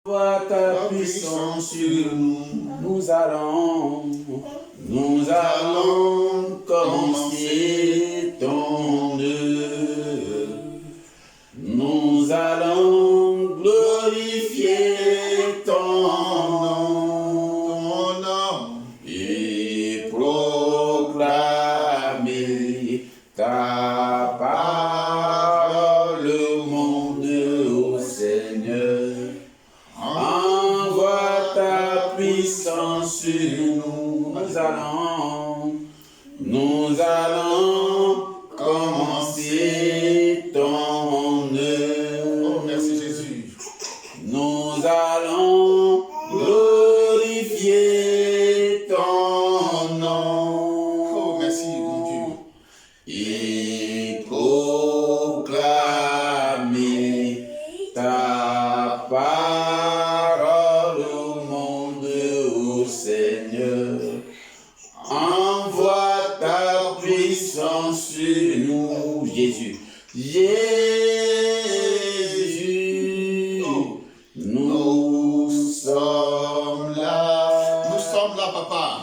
Vois ta puissance sur nous, nous allons commencer ton œuvre. Nous allons glorifier ton nom et proclamer ta parole au monde, ô Seigneur. Envoie ta puissance sur nous, nous allons commencer ton œuvre. Oh, merci Jésus. Nous allons glorifier ton nom. Oh, merci mon Dieu. Et proclamer ta parole au monde, ô Seigneur. Envoie ta puissance sur nous, Jésus. Jésus, nous sommes là. Nous sommes là, papa.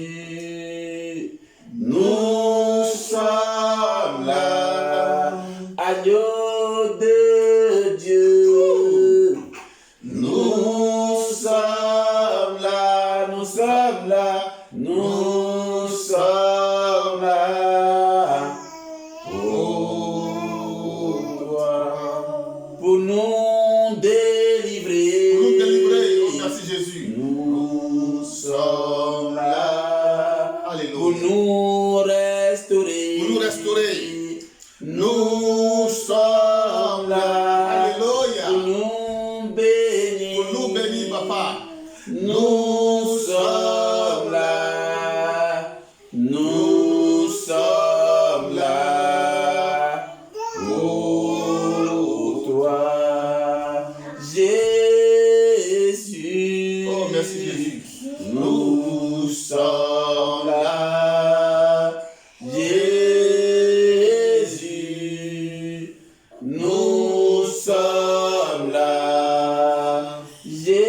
Jésus, nous sommes là. Agneau de Dieu, nous sommes là, nous sommes là, nous sommes là. Oh, toi, pour nous délivrer. Pour nous délivrer. Oh, merci Jésus. Nous sommes là. Alléluia. Pour nous restaurer. Pour nous restaurer. Nous sommes là. Alléluia. Pour nous bénir. Pour nous bénir, papa. Nous sommes là. Nous sommes là. Oh, toi, Jésus. Oh, merci Jésus. Nous sommes là. Jésus. Nous sommes là. Jésus.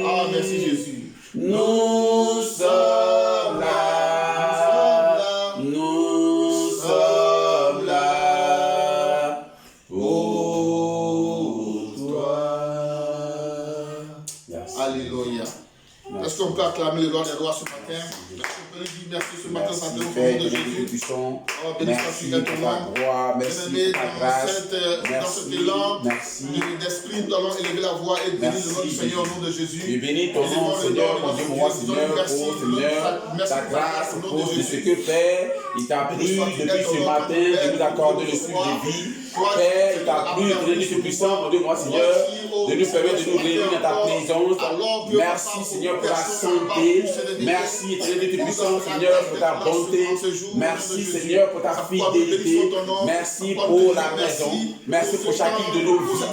Ah, merci Jésus. Nous sommes là. Nous sommes là. Oh, toi. Yes. Alléluia. Est-ce qu'on peut acclamer le roi des rois ce matin? Est-ce qu'on peut lui dire merci ce matin, Merci, Seigneur, au nom Père, de de Jésus? puissant. Oh, béni Merci soit pour ton ta nom. gloire. Merci Bien-aimé, pour ta dans grâce. cet élan Merci. d'esprit, nous allons élever la voix et bénir le nom du Seigneur au nom de Jésus. Je bénis ton nom, Seigneur, mon Dieu, moi, Seigneur, oh Seigneur, ta grâce, pour de ce que Père, il t'a pris depuis ce matin de nous accorder le souffle de vie. Père, il t'a pris de donner ce puissant, mon Dieu, moi, Seigneur, de nous permettre de nous réunir dans ta présence. Merci, Seigneur, pour la santé. Merci, éternel de puissant, Seigneur, pour ta bonté. Merci, Seigneur, pour ta fidélité. Merci pour la maison. Merci pour chacune de nos vies.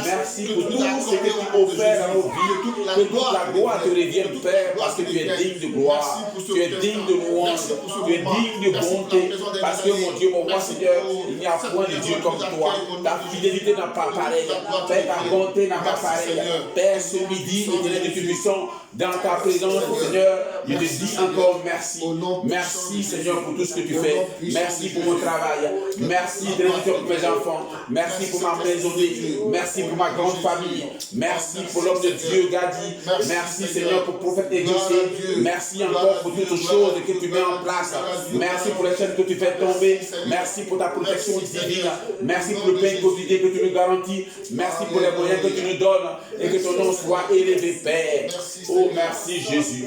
Merci pour tout ce que tu offres dans nos vies. Que toute la gloire te revienne, Père, parce que tu es digne de gloire. Tu es digne de louange. Tu es digne de bonté. Parce que, mon Dieu, mon roi, Seigneur, il n'y a point de Dieu comme toi. Ta fidélité n'a pas pareil. Père, ta bonté n'a pas pareil. Père, ce midi, éternel de puissant, dans ta présence, Seigneur, je te dis encore merci. Merci, Seigneur, pour tout ce que tu fais. Merci pour mon travail. Merci, éternel, pour mes enfants. Merci pour ma maisonnée. Merci pour ma grande famille. Merci pour l'homme de Dieu, Gadi. Merci, Seigneur, pour le prophète exaucé. Merci encore pour toutes les choses que tu mets en place. Merci pour les chaînes que tu fais tomber. Merci pour ta protection divine. Merci pour le pain quotidien que tu nous garantis. Merci pour les moyens que tu nous donnes. Et que ton nom soit élevé, Père. Oh, merci Jésus.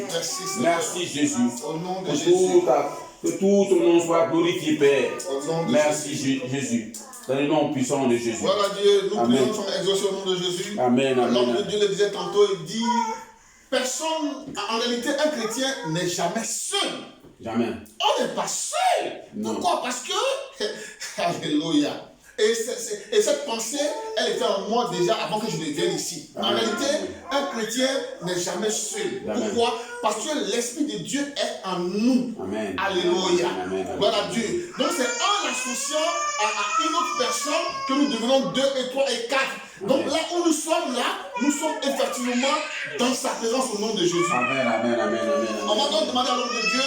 Merci Jésus. Que tout ton nom soit glorifié, Père. Merci Jésus. Dans le nom puissant de Jésus. Voilà Dieu, nous prions, sommes exaucés au nom de Jésus. Amen. L'homme de Dieu le disait tantôt, il dit, personne, en réalité, un chrétien n'est jamais seul. Jamais. On n'est pas seul. Non. Pourquoi? Parce que, alléluia. Et cette pensée, elle était en moi déjà avant que je ne vienne ici. En réalité, un chrétien n'est jamais seul. Pourquoi? Parce que l'Esprit de Dieu est en nous. Amen. Alléluia. Voilà Amen. Dieu. Donc c'est en l'associant à une autre personne que nous devenons 2 et 3 et 4. Donc là où nous sommes effectivement dans sa présence au nom de Jésus. Amen, amen, amen, amen. On va donc demander à l'homme de Dieu,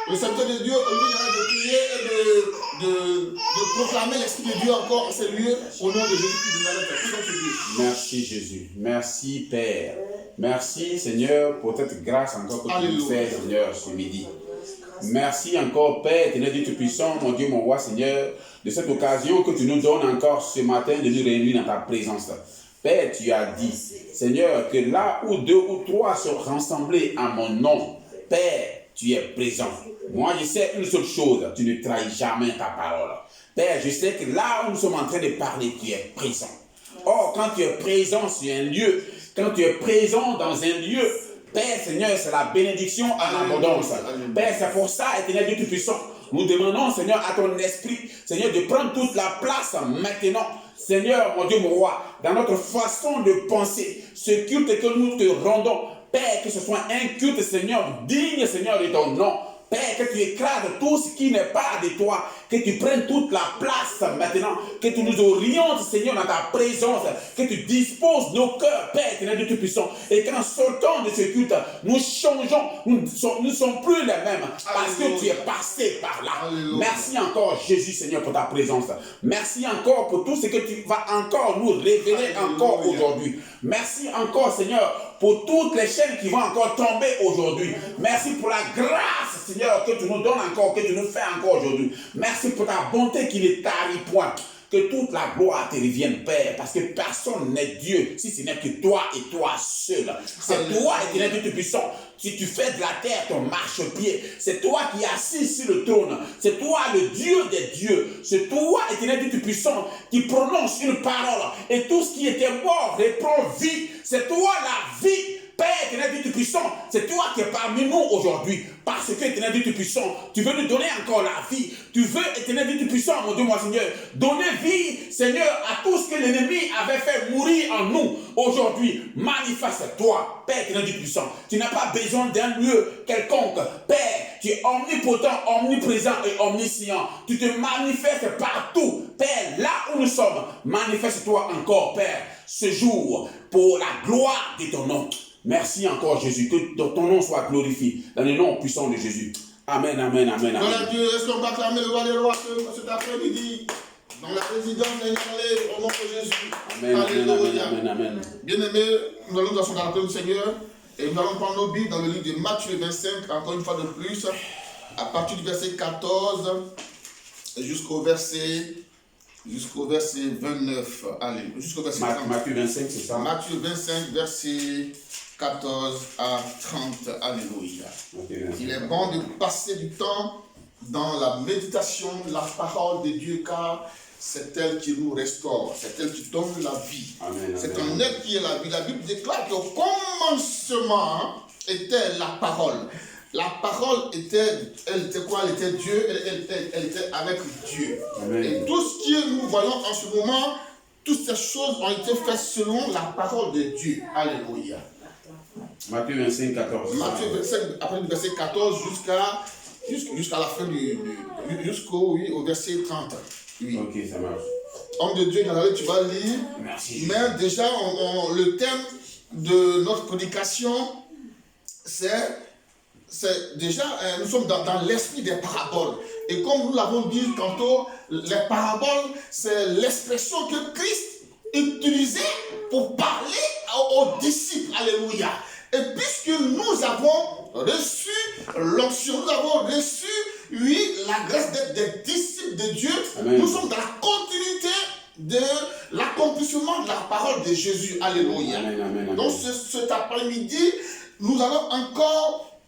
le serviteur de Dieu, au lieu de prier et de proclamer l'Esprit de Dieu encore en ces lieux, au nom de Jésus-Christ de Nazareth. Merci Jésus. Merci Père. Merci Seigneur pour cette grâce encore que tu nous fais, Seigneur, ce midi. Merci encore Père, éternel Dieu Tout-Puissant, mon Dieu, mon roi, Seigneur, de cette occasion que tu nous donnes encore ce matin de nous réunir dans ta présence. Père, tu as dit, Seigneur, que là où 2 ou 3 sont rassemblés à mon nom, Père, tu es présent. Moi, je sais une seule chose, tu ne trahis jamais ta parole. Père, je sais que là où nous sommes en train de parler, tu es présent. Or, quand tu es présent sur un lieu, quand tu es présent dans un lieu, Père, Seigneur, c'est la bénédiction en abondance. Père, c'est pour ça, éternel Dieu Tout-Puissant, nous demandons, Seigneur, à ton esprit, Seigneur, de prendre toute la place maintenant. Seigneur, mon Dieu, mon roi, dans notre façon de penser, ce culte que nous te rendons, Père, que ce soit un culte, Seigneur, digne, Seigneur, de ton nom. Père, que tu écrases tout ce qui n'est pas de toi, que tu prennes toute la place maintenant, que tu nous orientes, Seigneur, dans ta présence, que tu disposes nos cœurs, Père, éternel Dieu Tout-Puissant, et qu'en sortant de ce culte, nous changeons, nous ne sommes plus les mêmes, parce que tu es passé par là. Alléluia. Merci encore, Jésus, Seigneur, pour ta présence. Merci encore pour tout ce que tu vas encore nous révéler encore aujourd'hui. Merci encore, Seigneur, pour toutes les chaînes qui vont encore tomber aujourd'hui. Merci pour la grâce, Seigneur, que tu nous donnes encore, que tu nous fais encore aujourd'hui. Merci pour ta bonté qui ne tarit point. Que toute la gloire te revienne, Père, parce que personne n'est Dieu, si ce n'est que toi et toi seul. C'est toi, éternel Dieu Tout-Puissant, si tu fais de la terre ton marchepied. C'est toi qui es assis sur le trône. C'est toi, le Dieu des dieux. C'est toi, éternel Dieu Tout-Puissant, qui prononce une parole. Et tout ce qui était mort reprend vie. C'est toi la vie. Père, éternel Dieu Tout-Puissant, c'est toi qui es parmi nous aujourd'hui. Parce que, éternel Dieu Tout-Puissant, tu veux nous donner encore la vie. Tu veux, éternel Dieu Tout-Puissant, mon Dieu, mon Seigneur, donner vie, Seigneur, à tout ce que l'ennemi avait fait mourir en nous. Aujourd'hui, manifeste-toi, Père, éternel Dieu Tout-Puissant. Tu n'as pas besoin d'un lieu quelconque. Père, tu es omnipotent, omniprésent et omniscient. Tu te manifestes partout. Père, là où nous sommes, manifeste-toi encore, Père, ce jour, pour la gloire de ton nom. Merci encore, Jésus, que ton nom soit glorifié dans le nom puissant de Jésus. Amen, amen, amen, amen. Voilà Dieu, est-ce qu'on va acclamer le roi des rois cet après-midi dans la résidence d'Éternel au nom de Jésus. Amen, alléluia. Amen, amen. Bien-aimés, nous allons dans la parole du Seigneur et nous allons prendre nos Bibles dans le livre de Matthieu 25, encore une fois de plus, à partir du verset 14 jusqu'au verset 29. Allez, jusqu'au verset 30. Matthieu 25, c'est ça? Matthieu 25, verset 14 à 30. Alléluia. Okay, il est bon de passer du temps dans la méditation de la parole de Dieu, car c'est elle qui nous restaure, c'est elle qui donne la vie. C'est en elle qui est la vie. La Bible déclare qu'au commencement était la parole. La parole elle était quoi? Elle était Dieu, elle était avec Dieu. Amen. Et tout ce que nous voyons en ce moment, toutes ces choses ont été faites selon la parole de Dieu. Alléluia. Matthieu 25, 14. Matthieu 25, après le verset 14 jusqu'à la fin jusqu'au verset 30. Oui. Ok, ça marche. Homme de Dieu, tu vas lire. Merci. Mais déjà, le thème de notre prédication, c'est déjà, nous sommes dans l'esprit des paraboles. Et comme nous l'avons dit tantôt, les paraboles, c'est l'expression que Christ utilisait pour parler aux disciples. Alléluia. Et puisque nous avons reçu l'onction, nous avons reçu, la grâce d'être des disciples de Dieu, amen, nous sommes dans la continuité de l'accomplissement de la parole de Jésus. Alléluia. Amen, amen, amen. Donc cet après-midi, nous allons encore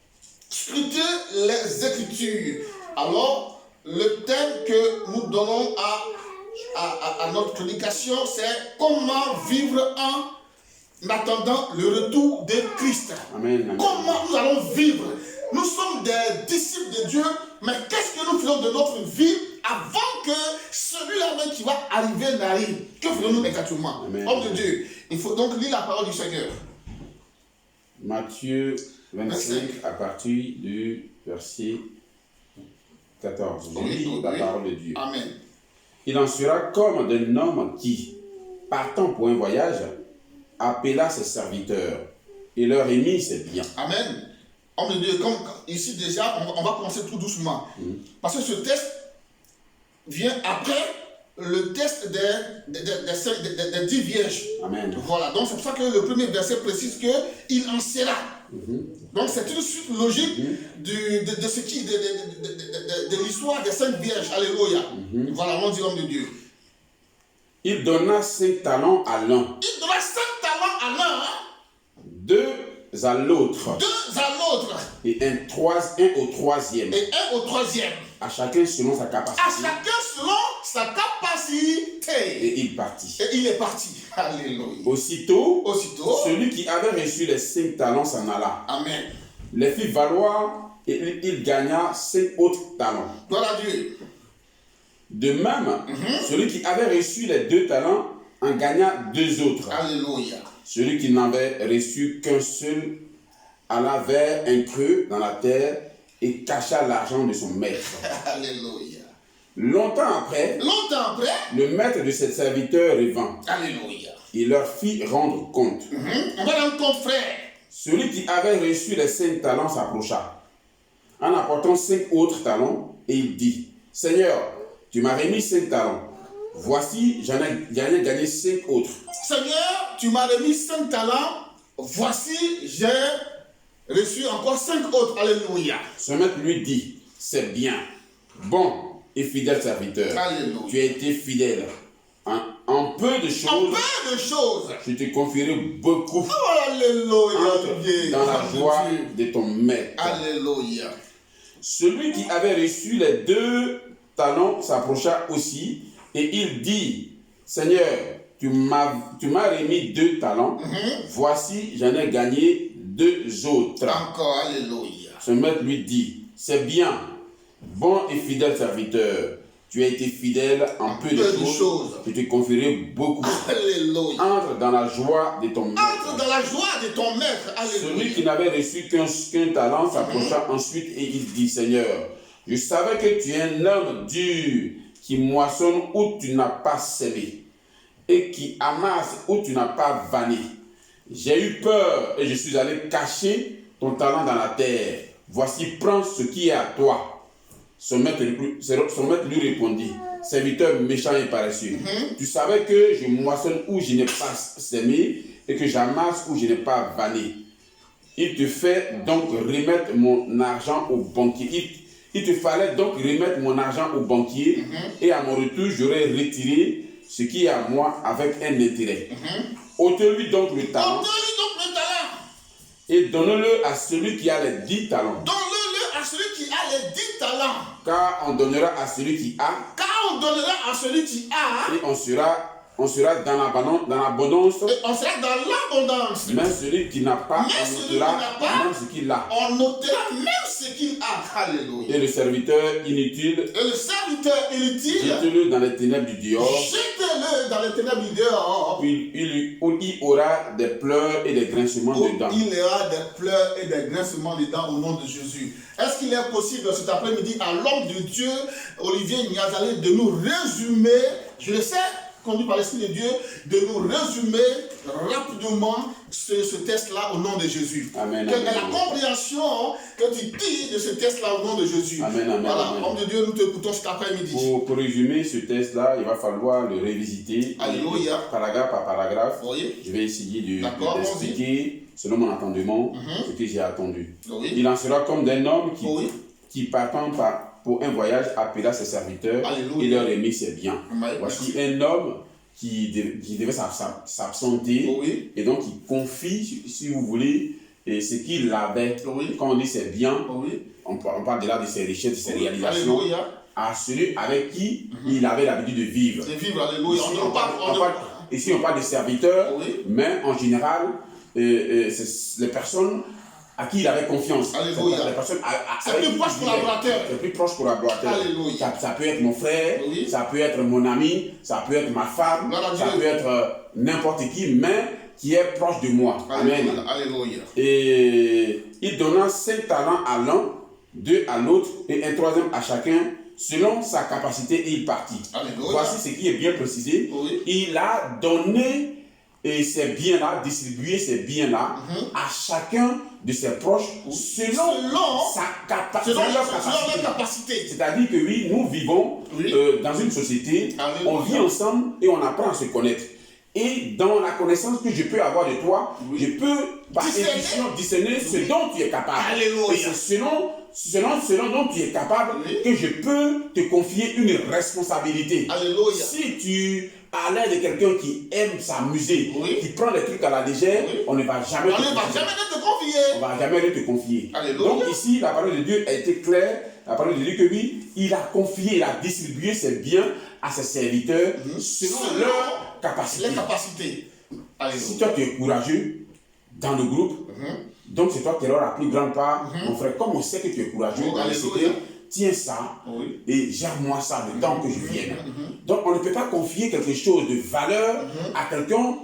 scruter les Écritures. Alors, le thème que nous donnons à notre prédication, c'est comment vivre en attendant le retour de Christ. Amen, amen. Comment nous allons vivre? Nous sommes des disciples de Dieu, mais qu'est-ce que nous faisons de notre vie avant que celui-là même qui va arriver n'arrive. Que faisons-nous exactement? Homme de Dieu, il faut donc lire la parole du Seigneur. Matthieu 25, à partir du verset 14. Je lis la parole de Dieu. Amen. Il en sera comme d'un homme qui, partant pour un voyage, appela ses serviteurs et leur remit ses biens. Amen. Homme de Dieu, comme ici déjà, on va commencer tout doucement. Parce que ce test vient après le test des 10 vierges. Amen. Voilà, donc c'est pour ça que le premier verset précise qu'il en sera. Donc c'est une suite logique de ce qui, de l'histoire des 5 vierges. Alléluia. Voilà, on dit homme de Dieu. Il donna 5 talents à l'un. Il donna 5 talents à l'un. 2 à l'autre. 2 à l'autre. Et un au troisième. Et un au troisième. À chacun selon sa capacité. À chacun selon sa capacité. Et il partit. Et il est parti. Alléluia. Aussitôt, celui qui avait reçu les 5 talents s'en alla. Amen. Les fit valoir et il gagna 5 autres talents. Gloire à Dieu. De même, celui qui avait reçu les 2 talents en gagna 2 autres. Alléluia. Celui qui n'avait reçu qu'un seul alla vers un creux dans la terre et cacha l'argent de son maître. Alléluia. Longtemps après, le maître de ses serviteurs revint. Alléluia. Il leur fit rendre compte. On va rendre compte, frère. Celui qui avait reçu les 5 talents s'approcha, en apportant 5 autres talents, et il dit, Seigneur, tu m'as remis 5 talents. Voici, j'en ai gagné 5 autres. Seigneur, tu m'as remis 5 talents. Voici, j'ai reçu encore 5 autres. Alléluia. Son maître lui dit, c'est bien, bon et fidèle serviteur. Alléluia. Tu as été fidèle. En peu de choses, je te confierai beaucoup. Oh, alléluia. Entre dans la joie de ton maître. Alléluia. Celui qui avait reçu les 2 talents s'approcha aussi et il dit, Seigneur, tu m'as remis 2 talents, voici, j'en ai gagné 2 autres. Encore, alléluia. Son maître lui dit, c'est bien, bon et fidèle serviteur, tu as été fidèle en peu de choses, je te confierai beaucoup. Alléluia. Entre dans la joie de ton maître. Entre dans la joie de ton maître. Alléluia. Celui qui n'avait reçu qu'un talent s'approcha ensuite et il dit, Seigneur, je savais que tu es un homme dur, qui moissonne où tu n'as pas semé, et qui amasse où tu n'as pas vanné. J'ai eu peur et je suis allé cacher ton talent dans la terre. Voici, prends ce qui est à toi. Son maître lui répondit, serviteur méchant et paresseux, tu savais que je moissonne où je n'ai pas semé et que j'amasse où je n'ai pas vanné. Il te fait donc remettre mon argent au banquier. Il te fallait donc remettre mon argent au banquier et à mon retour, j'aurais retiré ce qui est à moi avec un intérêt. Ôte-lui donc le talent. Et donne-le à celui qui a les 10 talents. Donne-le à celui qui a les 10 talents. Car on donnera à celui qui a. Et on sera dans l'abondance. Et on sera dans l'abondance. Mais celui qui n'a pas, on notera même ce qu'il a. On notera même ce qu'il a. Alléluia. Et le serviteur inutile. Jette-le dans les ténèbres du dehors. Jette-le dans les ténèbres du dehors. Où il aura des pleurs et des grincements de dents. Il y aura des pleurs et des grincements de dents au nom de Jésus. Est-ce qu'il est possible cet après-midi à l'homme de Dieu, Olivier Niazalé, de nous résumer, je le sais, conduit par l'Esprit de Dieu, de nous résumer rapidement ce test-là au nom de Jésus. Amen. Quelle est la compréhension que tu tires de ce test-là au nom de Jésus? Amen, amen, voilà, amen. homme de Dieu, nous t'écoutons cet après-midi. Pour résumer ce test-là, il va falloir le révisiter. Alléluia. Paragraphe par paragraphe. Oui. Je vais essayer d'expliquer, selon mon entendement, ce que j'ai attendu. Oui. Il en sera comme d'un homme qui partant pour un voyage appela ses serviteurs. Alléluia. Et leur remit ses biens. Voici un homme qui devait s'absenter, et donc il confie, si vous voulez, ce qu'il avait. Quand on dit ses biens, on parle de là de ses richesses, de ses réalisations, à celui avec qui il avait l'habitude de vivre. Ici on parle de serviteurs, mais en général, c'est les personnes à qui il avait confiance. Alléluia. Les personnes C'est plus proche collaborateur. C'est plus proche collaborateur. Alléluia. Ça peut être mon frère, oui. ça peut être mon ami, ça peut être ma femme, ça peut être n'importe qui, mais qui est proche de moi. Amen. Alléluia. Et il donna 5 talents à l'un, 2 à l'autre et un 3e à chacun, selon sa capacité, et il partit. Alléluia. Voici ce qui est bien précisé. Oui. Il a donné ces biens-là, distribué ces biens-là à chacun de ses proches selon leur capacité. C'est-à-dire que oui, nous vivons dans une société, on vit ensemble et on apprend à se connaître. Et dans la connaissance que je peux avoir de toi, je peux par intuition discerner ce dont tu es capable. Alléluia. Et c'est selon dont tu es capable que je peux te confier une responsabilité. Alléluia. Si tu as l'air de quelqu'un qui aime s'amuser, qui prend des trucs à la légère, on ne va jamais te confier. On ne va jamais te confier. Alléluia. Donc ici, la parole de Dieu a été claire. La parole de Dieu que oui, il a confié, il a distribué ses biens à ses serviteurs selon leur capacité. Les capacités. Si toi tu es courageux dans le groupe, donc c'est toi qui auras la plus grande part, mon frère. Comme on sait que tu es courageux dans le secret, tiens ça et gère-moi ça le temps que je vienne. Donc on ne peut pas confier quelque chose de valeur à quelqu'un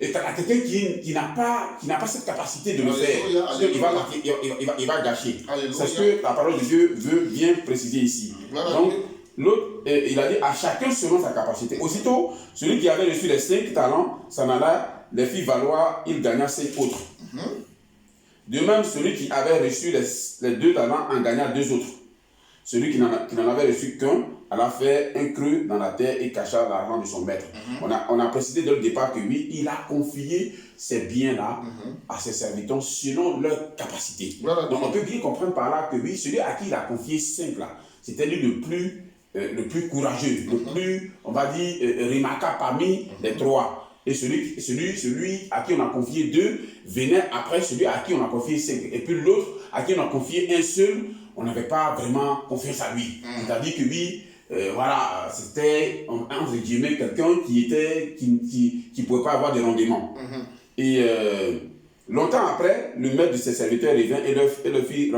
à quelqu'un qui n'a pas cette capacité de le faire. Il va gâcher. C'est ce que la parole de Dieu veut bien préciser ici. Donc, l'autre, il a dit à chacun selon sa capacité. Aussitôt, celui qui avait reçu les 5 talents s'en alla, les fit valoir, il gagna 5 autres. De même, celui qui avait reçu les 2 talents en gagna 2 autres. Celui qui n'en avait reçu qu'un alla faire un creux dans la terre et cacha l'argent de son maître. On a précisé dès le départ que oui, il a confié ces biens-là à ses serviteurs selon leur capacité. Donc on peut bien comprendre par là que oui, celui à qui il a confié 5 là, c'était lui le plus courageux, le plus, on va dire, remarquable parmi les 3. Et celui à qui on a confié 2 venait après celui à qui on a confié 5. Et puis l'autre à qui on a confié un seul, on n'avait pas vraiment confiance à lui. C'est-à-dire que oui, voilà, c'était entre guillemets quelqu'un qui pouvait pas avoir de rendement. Et longtemps après, le maître de ses serviteurs revint et leur fit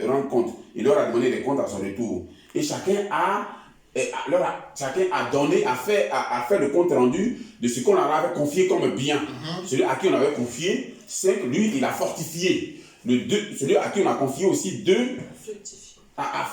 rendre compte. Il leur a demandé des comptes à son retour. Et chacun a donné, a fait le compte rendu de ce qu'on leur avait confié comme bien. Celui à qui on avait confié 5, lui, il a fortifié. Celui à qui on a confié aussi 2 a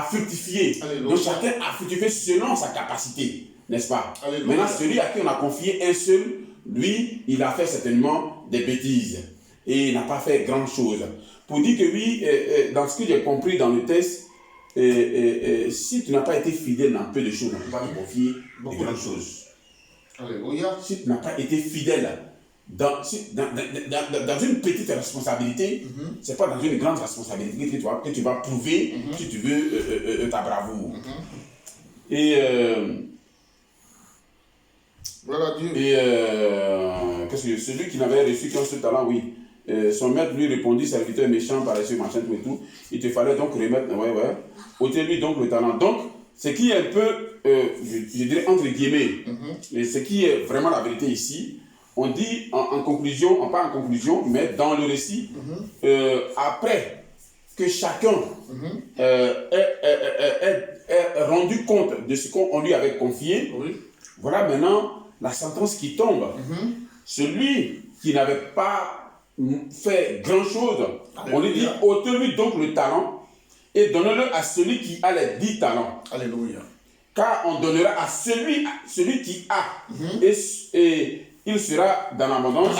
fructifié. Donc chacun a fructifié selon sa capacité, n'est-ce pas? Maintenant, celui à qui on a confié un seul, lui, il a fait certainement des bêtises. Et il n'a pas fait grand chose. Pour dire que oui, dans ce que j'ai compris dans le texte, si tu n'as pas été fidèle dans peu de choses, on ne peut pas te confier de grandes choses. Alléluia. Si tu n'as pas été fidèle dans une petite responsabilité, c'est pas dans une grande responsabilité que tu vas prouver si tu veux ta bravoure. Et voilà Dieu. Et qu'est-ce que celui qui n'avait reçu qu'un seul talent, oui. Son maître lui répondit, serviteur méchant, paresseux, machin, tout et tout. Il te fallait donc remettre, ôtez-lui donc le talent. Donc, ce qui est un peu, je dirais entre guillemets, et ce qui est vraiment la vérité ici, on dit en conclusion, pas en conclusion, mais dans le récit, après que chacun ait rendu compte de ce qu'on lui avait confié, voilà maintenant la sentence qui tombe. Celui qui n'avait pas fait grand chose, on lui dit ôtez-lui donc le talent et donnez-le à celui qui a les 10 talents. Alléluia. Car on donnera à celui qui a et il sera dans l'abondance,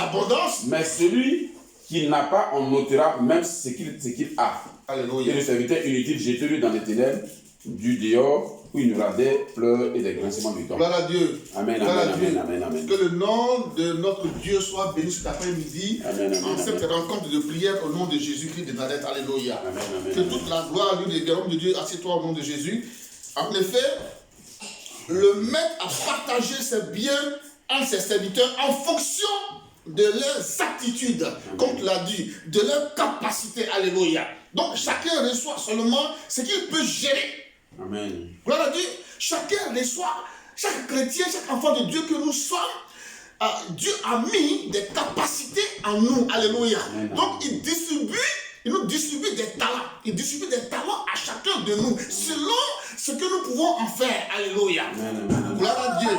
mais celui qui n'a pas, on notera même ce qu'il a. Alléluia. Et le serviteur inutile, jetez-le dans les ténèbres du dehors, où il y aura des pleurs et des grincements du temps. Gloire à Dieu. Amen, amen. Que le nom de notre Dieu soit béni cet après-midi en cette rencontre de prière au nom de Jésus-Christ de Nazareth. Alléluia. Que toute la gloire lui revienne de Dieu. Assieds-toi au nom de Jésus. En effet, le maître a partagé ses biens entre ses serviteurs en fonction de leurs aptitudes, comme tu l'as dit, de leurs capacités. Alléluia. Donc chacun reçoit seulement ce qu'il peut gérer. Amen. Gloire à Dieu. Chacun reçoit, chaque chrétien, chaque enfant de Dieu que nous sommes, Dieu a mis des capacités en nous. Alléluia. Amen. Donc il nous distribue des talents. Il distribue des talents à chacun de nous, selon ce que nous pouvons en faire. Alléluia. Amen. Gloire à Dieu.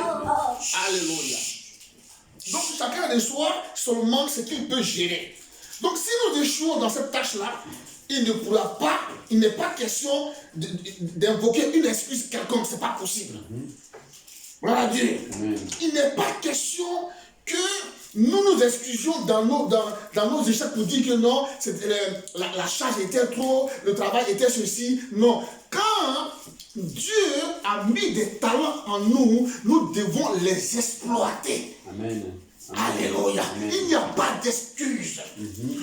Alléluia. Donc chacun reçoit seulement ce qu'il peut gérer. Donc si nous échouons dans cette tâche-là, il n'est pas question d'invoquer une excuse quelconque, ce n'est pas possible. Gloire à Dieu. Il n'est pas question que nous nous excusions dans nos échecs pour dire que non, la charge était trop, le travail était ceci. Non. Quand Dieu a mis des talents en nous, nous devons les exploiter. Amen. Alléluia. Il n'y a pas d'excuse.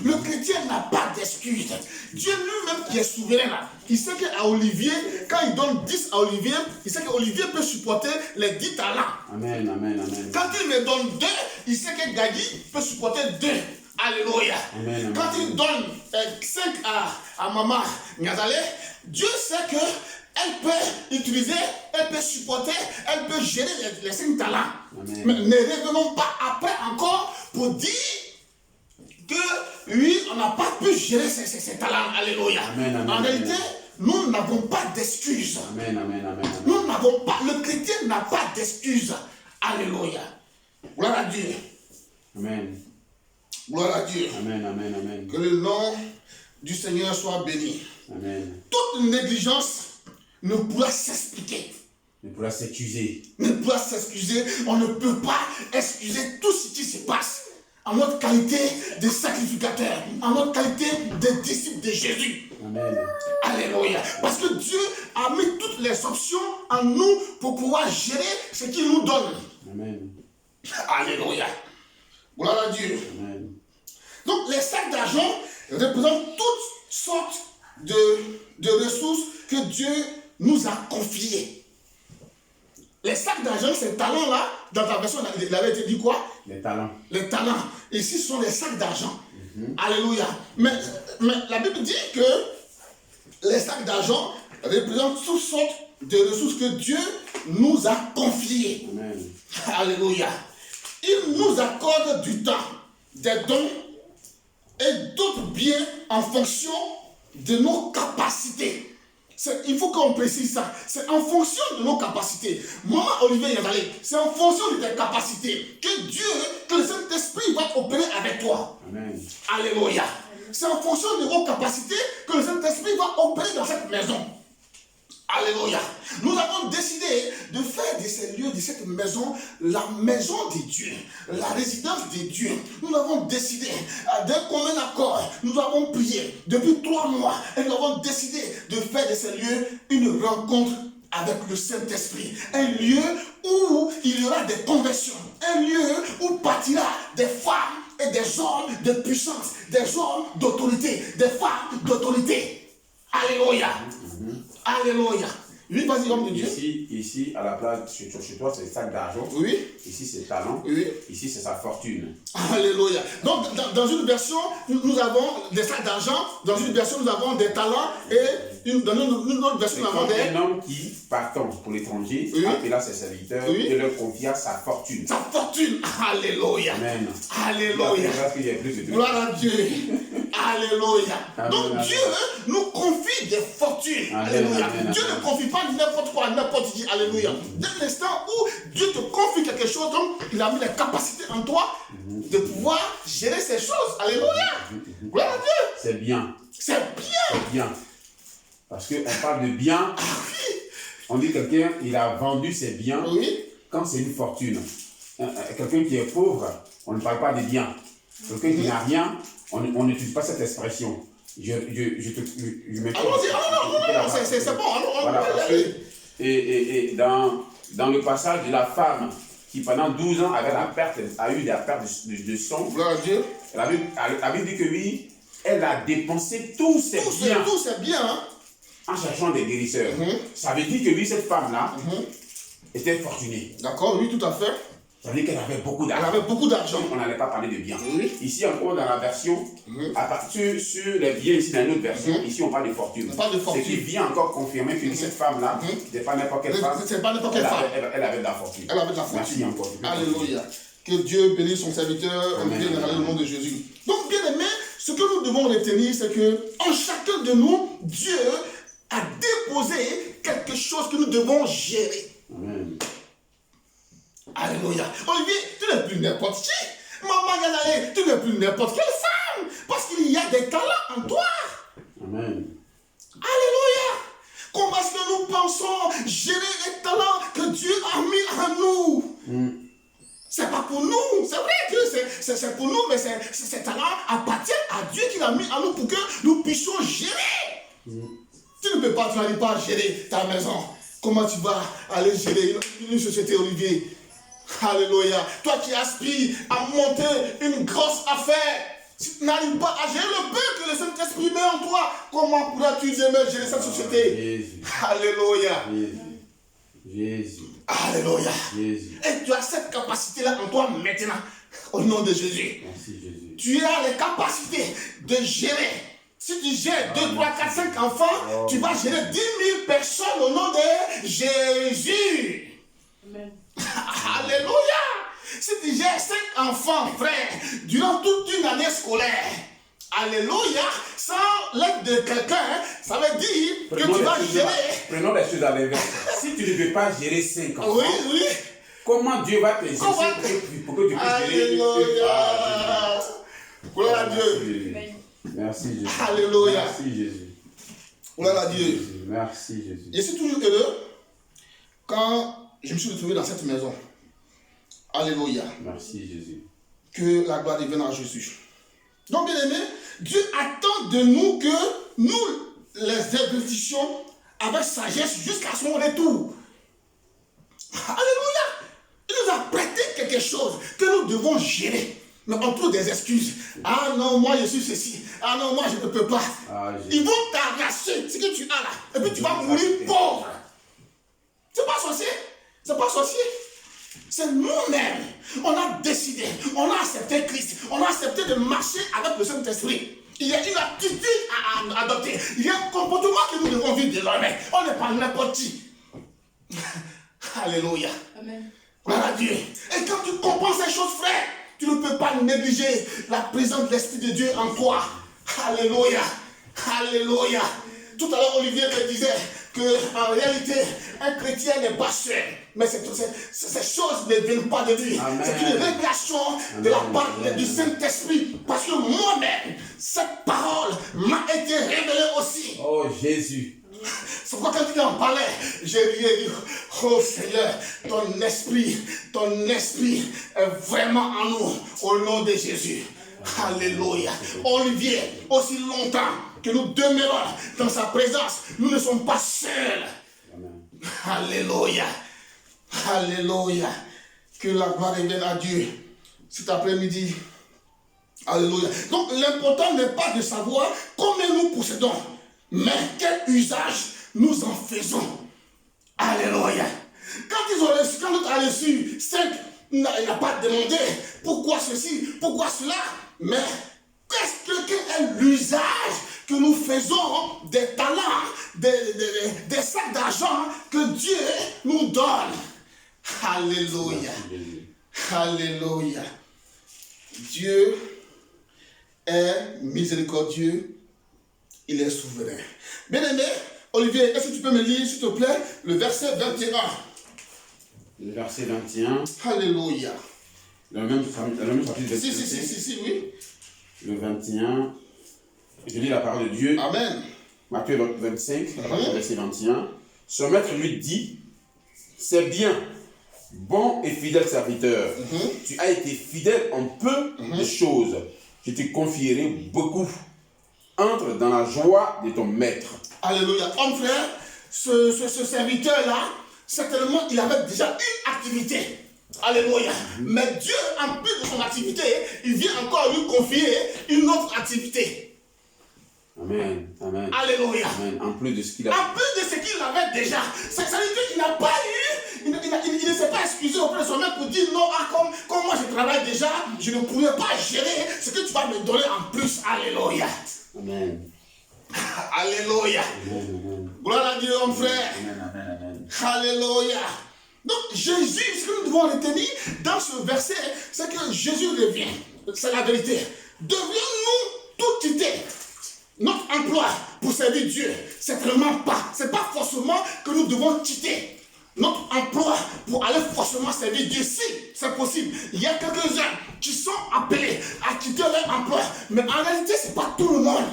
Le chrétien n'a pas d'excuse. Dieu lui-même qui est souverain là, il sait qu'à Olivier, quand il donne 10 à Olivier, il sait qu'Olivier peut supporter les 10 talents. Amen. Amen. Amen. Quand il me donne 2, il sait que Gadi peut supporter 2. Alléluia. Amen. Quand il donne 5 à Maman Ngazale, Dieu sait que elle peut utiliser, elle peut supporter, elle peut gérer les 5 talents. Amen. Mais ne revenons pas après encore pour dire que oui, on n'a pas pu gérer ces talents. Alléluia. Amen, amen, En réalité, nous n'avons pas d'excuses. Amen. Amen. Amen. Nous n'avons pas, le chrétien n'a pas d'excuses. Alléluia. Gloire à Dieu. Amen. Gloire à Dieu. Amen. Amen. Amen. Que le nom du Seigneur soit béni. Amen. Toute négligence ne pourra s'expliquer. Ne pourra s'excuser. Ne pourra s'excuser. On ne peut pas excuser tout ce qui se passe en notre qualité de sacrificateur, en notre qualité de disciple de Jésus. Amen. Alléluia. Parce que Dieu a mis toutes les options en nous pour pouvoir gérer ce qu'il nous donne. Amen. Alléluia. Gloire à Dieu. Amen. Donc les sacs d'argent représentent toutes sortes de ressources que Dieu nous a confiées. Les sacs d'argent, ces talents-là, dans ta version, il avait été dit quoi? Les talents. Les talents. Ici, ce sont les sacs d'argent. Alléluia. Mais la Bible dit que les sacs d'argent représentent toutes sortes de ressources que Dieu nous a confiées. Amen. Alléluia. Il nous accorde du temps, des dons et d'autres biens en fonction de nos capacités. Il faut qu'on précise ça. C'est en fonction de nos capacités. Maman Olivier Yandale, c'est en fonction de tes capacités que le Saint-Esprit va opérer avec toi. Amen. Alléluia. C'est en fonction de vos capacités que le Saint-Esprit va opérer dans cette maison. Alléluia. Nous avons décidé de faire de ces lieux, de cette maison, la maison de Dieu, la résidence de Dieu. Nous avons décidé, d'un commun accord, nous avons prié depuis 3 mois et nous avons décidé de faire de ces lieux une rencontre avec le Saint-Esprit. Un lieu où il y aura des conversions. Un lieu où partira des femmes et des hommes de puissance, des hommes d'autorité, des femmes d'autorité. Alléluia. Alléluia. Oui, vas-y, homme de Dieu. Ici, à la place, chez toi, c'est le sac d'argent. Oui. Ici, c'est talent. Oui. Ici, c'est sa fortune. Alléluia. Donc, dans une version, nous avons des sacs d'argent. Dans une version, nous avons des talents. Et dans une autre version, nous avons des... Un homme qui, partant pour l'étranger, appela ses serviteurs et leur confia sa fortune. Sa fortune. Alléluia. Amen. Alléluia. Gloire à Dieu. Alléluia. Amen. Donc, Amen. Dieu nous confie des fortunes. Amen. Alléluia. Amen. Dieu ne confie pas n'importe quoi à n'importe qui. Alléluia. Dès l'instant où Dieu te confie quelque chose, donc il a mis les capacités en toi de pouvoir gérer ces choses. Alléluia. Gloire à Dieu. C'est bien. C'est bien. C'est bien. Parce qu'on parle de bien. On dit quelqu'un, il a vendu ses biens Oui. quand c'est une fortune. Quelqu'un qui est pauvre, on ne parle pas de biens. Quelqu'un qui n'a rien, on n'utilise pas cette expression. Je me Allons-y. Non, c'est bon. Voilà, parce que, et dans le passage de la femme qui pendant 12 ans a eu la perte de sang, Gloire à Dieu. la Bible dit que oui, elle a dépensé tous ses biens. Tout c'est bien. Hein? En cherchant des guérisseurs. Ça veut dire que lui, cette femme-là, était fortunée. D'accord, oui, tout à fait. Ça veut dire qu'elle avait beaucoup d'argent. Elle avait beaucoup d'argent. On n'allait pas parler de biens. Oui. Ici, encore dans la version, à partir sur les biens, ici dans une autre version, ici on parle de fortune. On parle de fortune. Ce qui vient encore confirmer que cette femme-là, n'est pas n'importe quelle femme. C'est pas n'importe quelle femme. Elle avait de la fortune. Elle avait de la fortune. Merci encore. Alléluia. Que Dieu bénisse son serviteur, Olivier, dans le nom de Jésus. Donc, bien aimé, ce que nous devons retenir, c'est que en chacun de nous, Dieu a déposé quelque chose que nous devons gérer. Amen. Alléluia. Olivier, tu n'es plus n'importe qui. Maman Yanaé, tu n'es plus n'importe quelle femme. Parce qu'il y a des talents en toi. Amen. Alléluia. Comment est-ce que nous pensons gérer les talents que Dieu a mis en nous? C'est pas pour nous. C'est vrai que c'est pour nous, mais ces talents appartiennent à Dieu qui l'a mis en nous pour que nous puissions gérer. Tu ne peux pas, tu n'arrives pas à gérer ta maison. Comment tu vas aller gérer une société, Olivier? Alléluia. Toi qui aspires à monter une grosse affaire, si tu n'arrives pas à gérer le peu que le Saint-Esprit met en toi, comment pourras-tu aimer gérer cette société? Jésus. Alléluia. Jésus. Alléluia. Jésus. Et tu as cette capacité-là en toi maintenant, au nom de Jésus. Merci Jésus. Tu as les capacités de gérer. Si tu gères 2, 3, 4, 5 enfants, tu vas gérer 10 000 personnes au nom de Jésus. Amen. Alléluia. Si tu gères 5 enfants, frère, durant toute une année scolaire, alléluia, sans l'aide de quelqu'un, ça veut dire que tu vas gérer. Prenons les choses à l'inverse. Si tu ne peux pas gérer 5 enfants, Oui. comment Dieu va te gérer pour que tu puisses gérer? Alléluia. Gloire à Dieu. Merci Jésus. Alléluia. Merci Jésus. Gloire à Dieu. Merci Jésus. Je suis toujours heureux quand je me suis retrouvé dans cette maison. Alléluia. Merci Jésus. Que la gloire devienne à Jésus. Donc, bien aimé, Dieu attend de nous que nous les investissions avec sagesse jusqu'à son retour. Alléluia. Il nous a prêté quelque chose que nous devons gérer. Mais on trouve des excuses. Ah non, moi je suis ceci. Ah non, moi je ne peux pas. Ils vont t'arracher ce que tu as là. Et puis tu vas mourir pauvre. C'est pas sorcier. C'est pas sorcier. C'est nous-mêmes. On a décidé. On a accepté Christ. On a accepté de marcher avec le Saint-Esprit. Il y a une attitude à adopter. Il y a un comportement que nous devons vivre désormais. On n'est pas n'importe qui. Alléluia. Amen. Gloire à Dieu. Et quand tu comprends ces choses, frère, tu ne peux pas négliger la présence de l'Esprit de Dieu en toi. Alléluia. Alléluia. Tout à l'heure, Olivier me disait qu'en réalité, un chrétien n'est pas seul. Mais ces choses ne viennent pas de lui. Amen. C'est une révélation de la part du Saint-Esprit. Parce que moi-même, cette parole m'a été révélée aussi. Oh Jésus. C'est pourquoi quand il en parlait, j'ai dit, oh Seigneur, ton esprit est vraiment en nous, au nom de Jésus. Alléluia. Olivier, aussi longtemps que nous demeurons dans sa présence, nous ne sommes pas seuls. Amen. Alléluia. Alléluia. Que la gloire revienne à Dieu cet après-midi. Alléluia. Donc l'important n'est pas de savoir combien nous possédons, mais quel usage nous en faisons. Alléluia. Quand nous avons reçu 5, il n'a pas demandé pourquoi ceci, pourquoi cela, mais quel est l'usage que nous faisons des talents, des sacs d'argent que Dieu nous donne. Alléluia. Alléluia. Dieu est miséricordieux. Il est souverain. Bien-aimé, Olivier, est-ce que tu peux me lire, s'il te plaît, le verset 21? Le verset 21. Alléluia. Le même chapitre. Si, oui. Le 21. Je lis la parole de Dieu. Amen. Matthieu 25, verset 21. Son maître lui dit, c'est bien, bon et fidèle serviteur. Tu as été fidèle en peu de choses. Je te confierai beaucoup. Entre dans la joie de ton maître. Alléluia. Homme frère, ce serviteur-là, certainement, il avait déjà une activité. Alléluia. Mais Dieu, en plus de son activité, il vient encore lui confier une autre activité. Amen. Amen. Alléluia. Amen. En plus de ce qu'il a. En plus de ce qu'il avait déjà. Ça veut dire qu'il n'a pas eu, il ne s'est pas excusé auprès de son-même pour dire non, comme moi je travaille déjà, je ne pourrais pas gérer ce que tu vas me donner en plus. Alléluia. Amen. Alléluia. Amen. Gloire à Dieu, mon frère. Amen. Amen. Alléluia. Donc Jésus, ce que nous devons retenir dans ce verset, c'est que Jésus revient. C'est la vérité. Devions-nous tout quitter notre emploi pour servir Dieu? C'est vraiment pas. C'est pas forcément que nous devons quitter notre emploi pour aller forcément servir Dieu. Si c'est possible, il y a quelques-uns qui sont appelés à quitter leur emploi, mais en réalité, c'est pas tout le monde.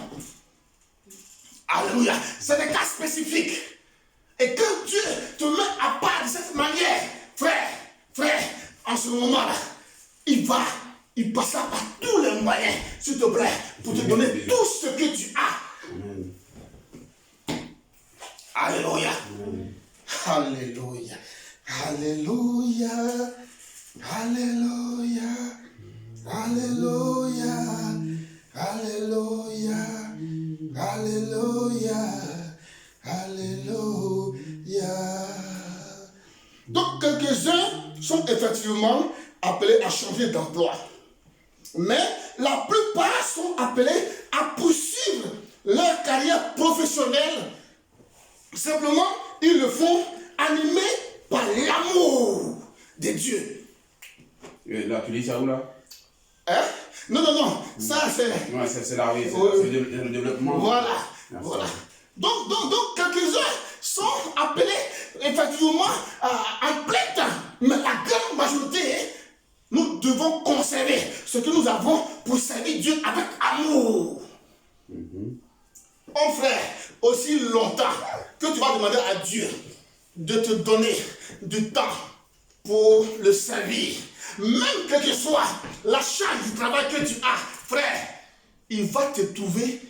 Alléluia. C'est des cas spécifiques. Et que Dieu te met à part de cette manière, frère, en ce moment-là, il passera par tous les moyens, s'il te plaît, pour te donner tout ce que tu as. Alléluia. Alléluia. Alléluia. Alléluia. Alléluia. Alléluia. Alléluia. Alléluia. Donc quelques-uns sont effectivement appelés à changer d'emploi. Mais la plupart sont appelés à poursuivre leur carrière professionnelle. Simplement, ils le font animés par l'amour de Dieu. Là, tu dis ça où là? Hein? Non. Ça, c'est... Ouais, c'est la raison. C'est le développement. Voilà. Donc, quelques-uns sont appelés effectivement en plein temps. Mais la grande majorité, nous devons conserver ce que nous avons pour servir Dieu avec amour. Mon frère, aussi longtemps que tu vas demander à Dieu de te donner du temps pour le servir, même quelle que soit la charge du travail que tu as, frère, il va te trouver,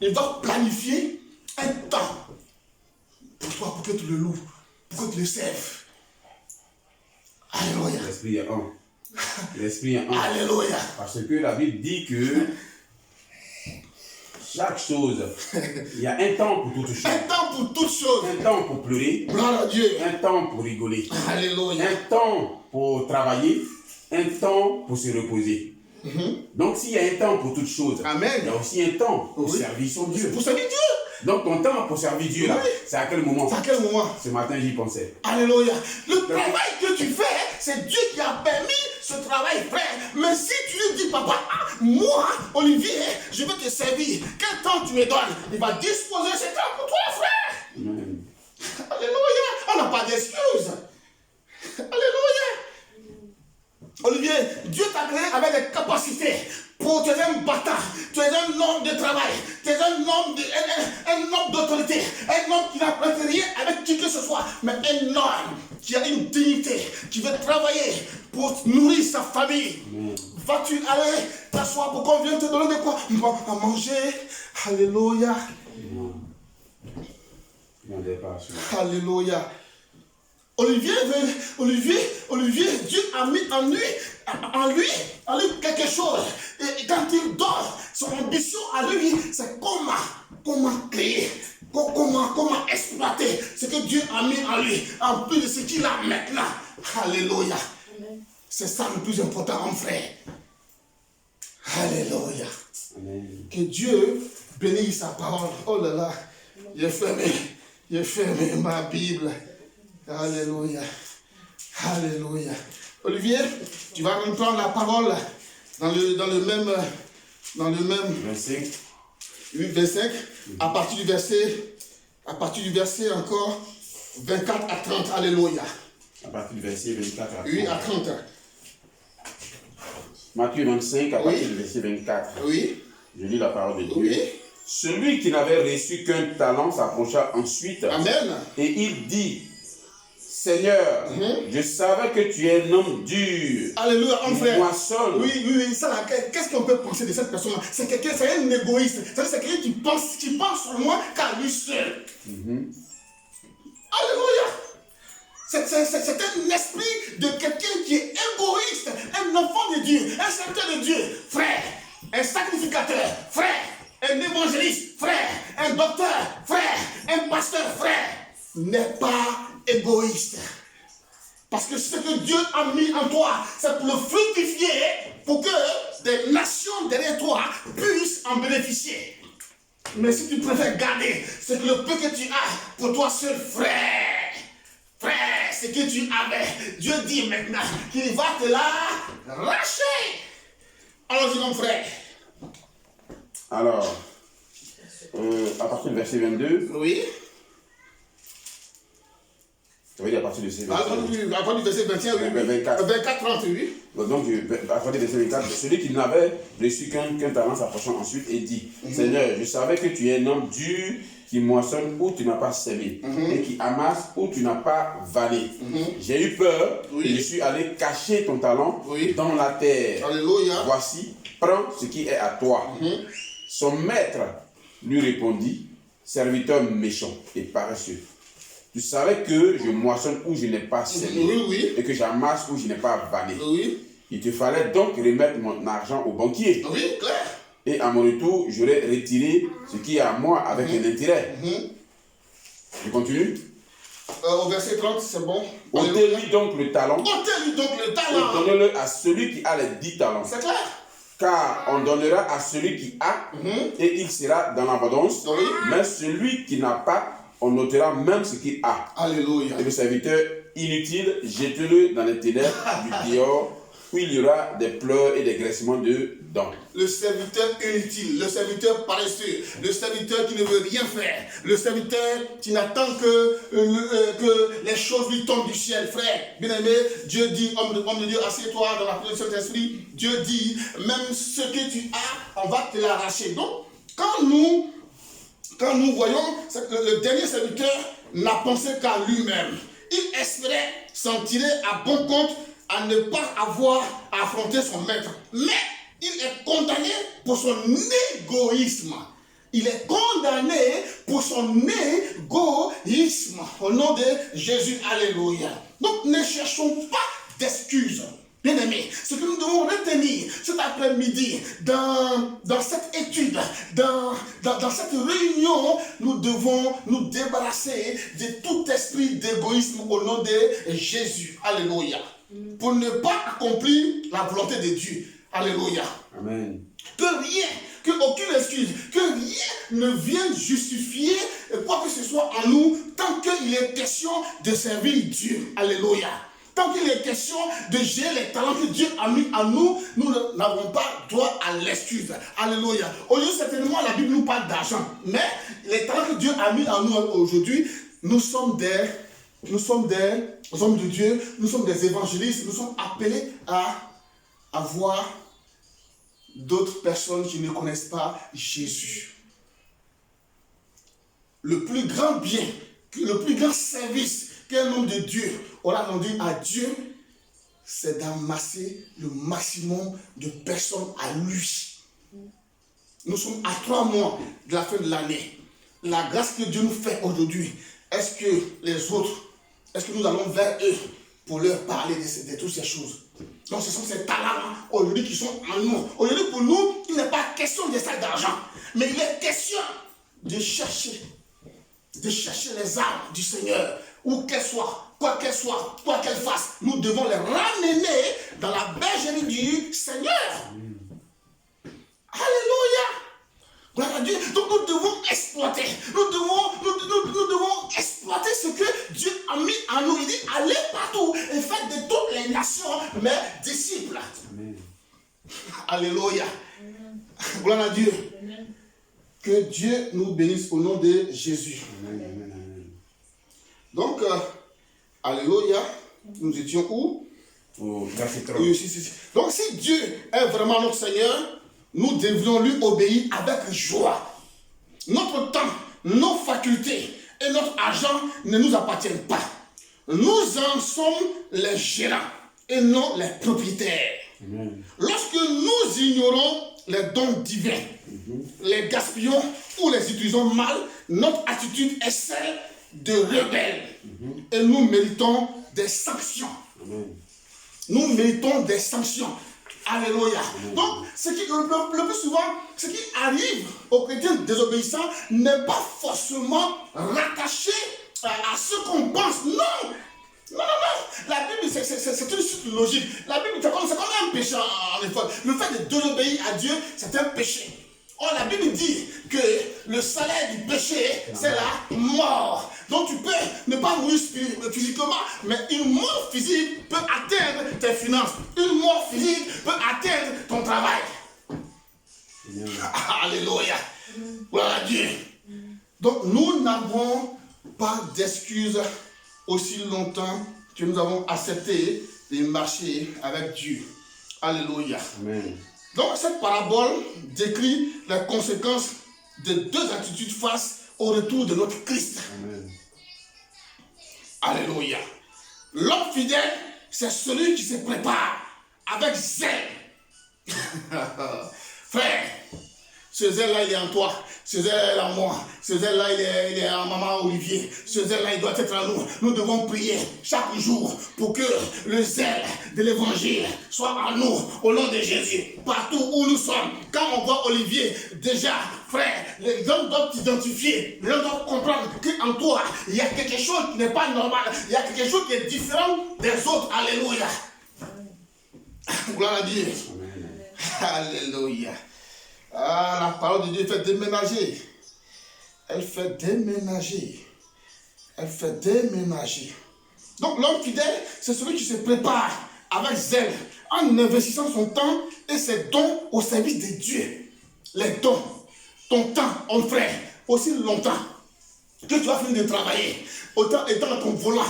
il va planifier un temps pour toi, pour que tu le loues, pour que tu le serves. Alléluia. L'esprit est un. L'esprit est un. Alléluia. Parce que la Bible dit que chaque chose, il y a un temps pour toutes choses. Un temps pour toutes choses. Un temps pour pleurer. Gloire à Dieu. Un temps pour rigoler. Alléluia. Un temps pour travailler. Un temps pour se reposer. Donc s'il y a un temps pour toutes choses, Amen. Il y a aussi un temps pour servir son Dieu. Pour servir Dieu. Donc ton temps pour servir Dieu là, c'est à quel moment? C'est à quel moment? Ce matin j'y pensais. Alléluia. Le travail que tu fais, c'est Dieu qui a permis ce travail, frère. Mais si tu lui dis, papa, moi, Olivier, je vais te servir, quel temps tu me donnes? Il va disposer ce temps pour toi, frère. Amen. Alléluia. On n'a pas d'excuses. Alléluia. Olivier, Dieu t'a créé avec des capacités. Pour tu es un bâtard, tu es un homme de travail, tu es un homme d'autorité, un homme qui n'a pas rien avec qui que ce soit, mais un homme qui a une dignité, qui veut travailler pour nourrir sa famille. Vas-tu aller t'asseoir pour qu'on vienne te donner de quoi à manger? Alléluia. Alléluia. Olivier, Dieu a mis en lui quelque chose. Et quand il dort, son ambition à lui, c'est comment créer, comment exploiter ce que Dieu a mis en lui, en plus de ce qu'il a maintenant. Alléluia. C'est ça le plus important, mon frère. Alléluia. Amen. Que Dieu bénisse sa parole. Oh là là, j'ai fermé ma Bible. Alléluia. Alléluia. Olivier, tu vas reprendre la parole dans le même verset. 25, à partir du verset encore 24 à 30. Alléluia. À partir du verset 24 à 30. Oui, à 30. Matthieu 25, à partir du verset 24. Oui. Je lis la parole de Dieu. Oui. Celui qui n'avait reçu qu'un talent s'approcha ensuite. Amen. Et il dit, Seigneur, je savais que tu es un homme dur. Alléluia, mon frère. Moissonne. Oui, ça là, qu'est-ce qu'on peut penser de cette personne-là? C'est quelqu'un, c'est un égoïste. C'est quelqu'un qui pense seulement qu'à lui seul. Alléluia. C'est un esprit de quelqu'un qui est égoïste, un enfant de Dieu, un serviteur de Dieu, frère, un sacrificateur, frère, un évangéliste, frère, un docteur, frère, un pasteur, frère, n'est pas égoïste. Parce que ce que Dieu a mis en toi, c'est pour le fructifier, pour que des nations derrière toi puissent en bénéficier. Mais si tu préfères garder ce que le peu que tu as pour toi seul, frère, ce que tu avais. Dieu dit maintenant qu'il va te l'arracher. Allons-y, mon frère. Alors, à partir du verset 22. Oui. Oui, à partir du verset 22. À partir du verset 21, oui. 24, 30, oui. Donc, à partir du verset 24, celui qui n'avait reçu qu'un talent s'approchant ensuite et dit, Seigneur, je savais que tu es un homme dur qui moissonne où tu n'as pas semé et qui amasse où tu n'as pas vanné. J'ai eu peur et je suis allé cacher ton talent dans la terre. Alléluia. Voici, prends ce qui est à toi. Son maître lui répondit, serviteur méchant et paresseux. Tu savais que je moissonne où je n'ai pas semé et que j'amasse où je n'ai pas vanné. Il te fallait donc remettre mon argent au banquier. Oui, clair. Et à mon retour, j'aurais retiré ce qui est à moi avec un intérêt. Je continue. Au verset 30, c'est bon. Ôtez-lui donc le talent. Ôtez-lui donc le Et talent. donnez-le à celui qui a les 10 talents. C'est clair. Car on donnera à celui qui a et il sera dans l'abondance. Mais celui qui n'a pas, on notera même ce qu'il a. Alléluia. Et le serviteur inutile, jetez-le dans les ténèbres du dehors, où il y aura des pleurs et des graissements de dents. Le serviteur inutile, le serviteur paresseux, le serviteur qui ne veut rien faire, le serviteur qui n'attend que les choses lui tombent du ciel, frère. Bien aimé, Dieu dit, homme de Dieu, assieds-toi dans la présence de Saint-Esprit. Dieu dit, même ce que tu as, on va te l'arracher. Donc, quand nous voyons, le dernier serviteur n'a pensé qu'à lui-même. Il espérait s'en tirer à bon compte, à ne pas avoir à affronter son maître. Mais il est condamné pour son égoïsme. Il est condamné pour son égoïsme. Au nom de Jésus, alléluia. Donc ne cherchons pas d'excuses. Bien aimés, ce que nous devons retenir cet après-midi, dans cette étude, dans cette réunion, nous devons nous débarrasser de tout esprit d'égoïsme au nom de Jésus. Alléluia. Pour ne pas accomplir la volonté de Dieu. Alléluia. Amen. Aucune excuse, que rien ne vienne justifier quoi que ce soit en nous tant qu'il est question de servir Dieu. Alléluia. Tant qu'il est question de gérer les talents que Dieu a mis en nous, nous n'avons pas droit à l'excuse. Alléluia. Aujourd'hui, certainement, la Bible nous parle d'argent. Mais les talents que Dieu a mis en nous aujourd'hui, nous sommes des hommes de Dieu, nous sommes des évangélistes, nous sommes appelés à voir d'autres personnes qui ne connaissent pas Jésus. Le plus grand bien, le plus grand service qu'un homme de Dieu aura rendu à Dieu, c'est d'amasser le maximum de personnes à lui. Nous sommes à 3 mois de la fin de l'année. La grâce que Dieu nous fait aujourd'hui, est-ce que les autres, est-ce que nous allons vers eux pour leur parler de toutes ces choses? Donc ce sont ces talents aujourd'hui qui sont en nous. Aujourd'hui pour nous, il n'est pas question de ça d'argent, mais il est question de chercher les armes du Seigneur, où qu'elles soient, quoi qu'elles fassent, nous devons les ramener dans la bergerie du Seigneur. Alléluia. Gloire à Dieu. Donc nous devons exploiter. Nous devons exploiter ce que Dieu a mis en nous. Il dit, allez partout et faites de toutes les nations mes disciples. Amen. Alléluia. Amen. Gloire à Dieu. Amen. Que Dieu nous bénisse au nom de Jésus. Amen. Donc, alléluia. Nous étions où? Donc si Dieu est vraiment notre Seigneur, nous devons lui obéir avec joie. Notre temps, nos facultés et notre argent ne nous appartiennent pas. Nous en sommes les gérants et non les propriétaires. Amen. Lorsque nous ignorons les dons divins, les gaspillons ou les utilisons mal, notre attitude est celle de rebelles. Et nous méritons des sanctions. Amen. Nous méritons des sanctions. Alléluia. Donc, le plus souvent, ce qui arrive aux chrétiens désobéissants n'est pas forcément rattaché à ce qu'on pense. Non. La Bible, c'est une suite logique. La Bible, c'est comme un péché en effet. Le fait de désobéir à Dieu, c'est un péché. Or, la Bible dit que le salaire du péché, c'est la mort. Donc, tu peux ne pas mourir physiquement, mais une mort physique peut atteindre tes finances. Une mort physique peut atteindre ton travail. Alléluia. Gloire à Dieu. Donc, nous n'avons pas d'excuses aussi longtemps que nous avons accepté de marcher avec Dieu. Alléluia. Amen. Donc, cette parabole décrit les conséquences de deux attitudes face au retour de notre Christ. Amen. Alléluia. L'homme fidèle, c'est celui qui se prépare avec zèle. Frère, ce zèle-là, il est en toi. Ce zèle-là, en moi. Ce zèle-là, il est en maman Olivier. Ce zèle-là, il doit être en nous. Nous devons prier chaque jour pour que le zèle de l'évangile soit en nous, au nom de Jésus. Partout où nous sommes, quand on voit Olivier, déjà, frère, les gens doivent t'identifier. Les gens doivent comprendre qu'en toi, il y a quelque chose qui n'est pas normal. Il y a quelque chose qui est différent des autres. Alléluia. Gloire à Dieu. Alléluia. Ah, la parole de Dieu fait déménager. Elle fait déménager. Elle fait déménager. Donc l'homme fidèle, c'est celui qui se prépare avec zèle, en investissant son temps et ses dons au service de Dieu. Les dons, ton temps, mon frère, aussi longtemps que tu vas finir de travailler, autant étant dans ton volant,